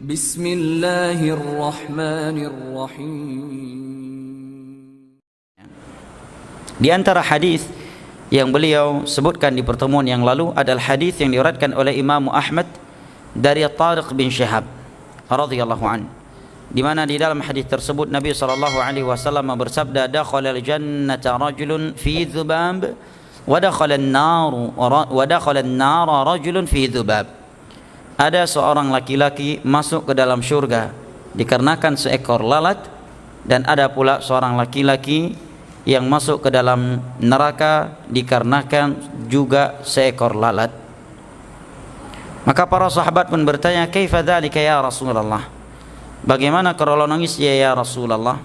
Bismillahirrahmanirrahim. Di antara hadis yang beliau sebutkan di pertemuan yang lalu adalah hadis yang diriwayatkan oleh Imam Ahmad dari Tariq bin Syihab radhiyallahu an, di mana di dalam hadis tersebut Nabi sallallahu alaihi wasallam bersabda, dakhala al-jannata rajulun fi dhubab wa dakhala an-nar rajulun fi dhubab. Ada seorang laki-laki masuk ke dalam surga dikarenakan seekor lalat, dan ada pula seorang laki-laki yang masuk ke dalam neraka dikarenakan juga seekor lalat. Maka para sahabat pun bertanya, kaifa dzalika ya Rasulullah? Bagaimana kronologisnya ya Rasulullah?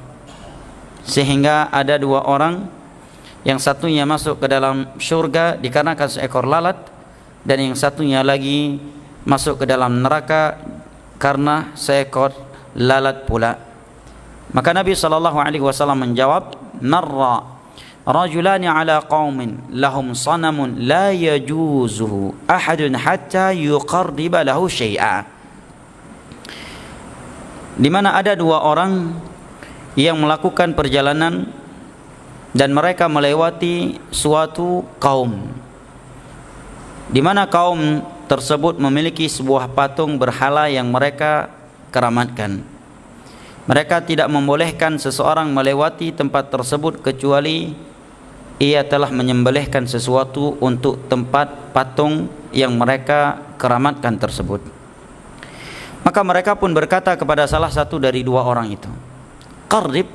Sehingga ada dua orang, yang satunya masuk ke dalam surga dikarenakan seekor lalat, dan yang satunya lagi masuk ke dalam neraka karena seekor lalat pula. Maka Nabi sallallahu alaihi wasallam menjawab, marra rajulani ala qaumin lahum sanamun la yajuzuhu ahadun hatta yuqarriba lahu syai'a. Di mana ada dua orang yang melakukan perjalanan dan mereka melewati suatu kaum, di mana kaum tersebut memiliki sebuah patung berhala yang mereka keramatkan. Mereka tidak membolehkan seseorang melewati tempat tersebut kecuali ia telah menyembelihkan sesuatu untuk tempat patung yang mereka keramatkan tersebut. Maka mereka pun berkata kepada salah satu dari dua orang itu, qarrib,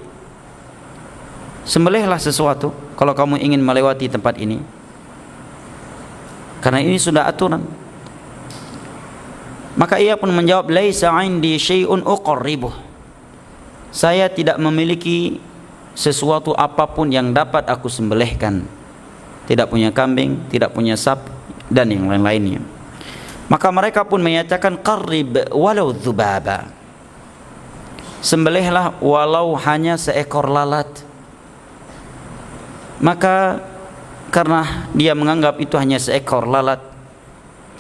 sembelihlah sesuatu kalau kamu ingin melewati tempat ini, karena ini sudah aturan. Maka ia pun menjawab, laisa indi syai'un uqarribuh, saya tidak memiliki sesuatu apapun yang dapat aku sembelihkan. Tidak punya kambing, tidak punya sapi, dan yang lain-lainnya. Maka mereka pun menyatakan, qarrib walau dzubaba, sembelihlah walau hanya seekor lalat. Maka karena dia menganggap itu hanya seekor lalat,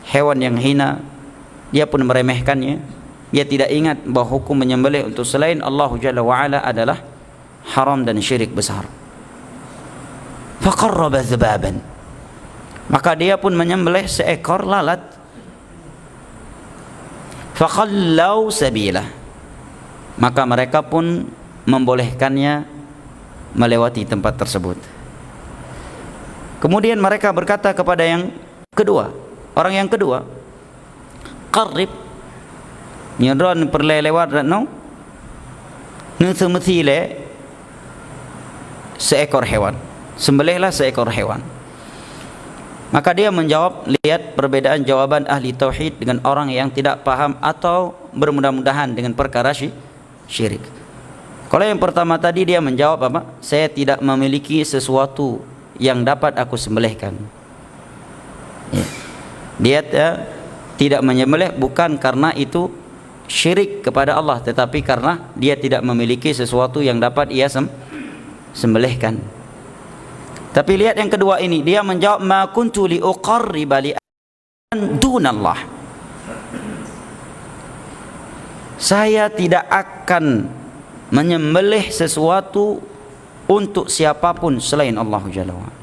hewan yang hina, dia pun meremehkannya. Dia tidak ingat bahwa hukum menyembelih untuk selain Allah Jalla wa'ala adalah haram dan syirik besar. Faqarraba dzubaban, maka dia pun menyembelih seekor lalat. Faqallau sabilah, maka mereka pun membolehkannya melewati tempat tersebut. Kemudian mereka berkata kepada yang kedua, orang yang kedua, qarrib, nyedron perlelewat no nuthumthile, seekor hewan, sembelihlah seekor hewan. Maka dia menjawab, lihat perbedaan jawaban ahli tauhid dengan orang yang tidak paham atau bermudah-mudahan dengan perkara syirik. Kalau yang pertama tadi dia menjawab apa? Saya tidak memiliki sesuatu yang dapat aku sembelihkan. Dia tidak menyembelih bukan karena itu syirik kepada Allah, tetapi karena dia tidak memiliki sesuatu yang dapat ia sembelihkan. Tapi lihat yang kedua ini, dia menjawab, ma kuntu li uqarriba li dunallah, saya tidak akan menyembelih sesuatu untuk siapapun selain Allah Jalla wa'ala.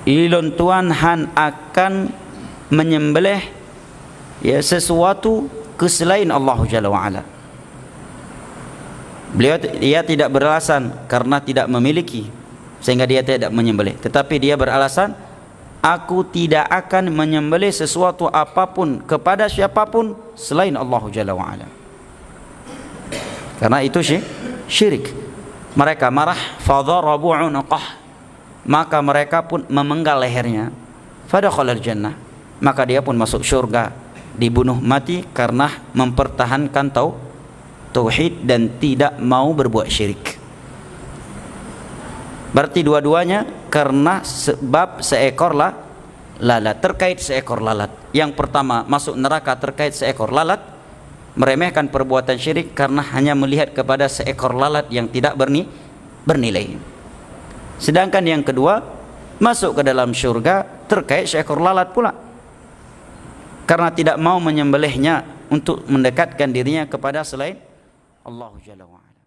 Ilon Tuhan han akan menyembelih ya sesuatu ke selain Allah Jalla wa'ala. Dia tidak beralasan karena tidak memiliki sehingga dia tidak menyembelih, tetapi dia beralasan, aku tidak akan menyembelih sesuatu apapun kepada siapapun selain Allah Jalla wa'ala, karena itu syirik. Mereka marah, fadharabu unuqah, maka mereka pun memenggal lehernya. Fadakhalal jannah, maka dia pun masuk surga, dibunuh mati karena mempertahankan tauhid dan tidak mau berbuat syirik. Berarti dua-duanya karena sebab seekor lalat, terkait seekor lalat. Yang pertama masuk neraka terkait seekor lalat, meremehkan perbuatan syirik karena hanya melihat kepada seekor lalat yang tidak bernilai. Sedangkan yang kedua masuk ke dalam surga terkait seekor lalat pula, karena tidak mau menyembelihnya untuk mendekatkan dirinya kepada selain Allah Jalla wa'ala.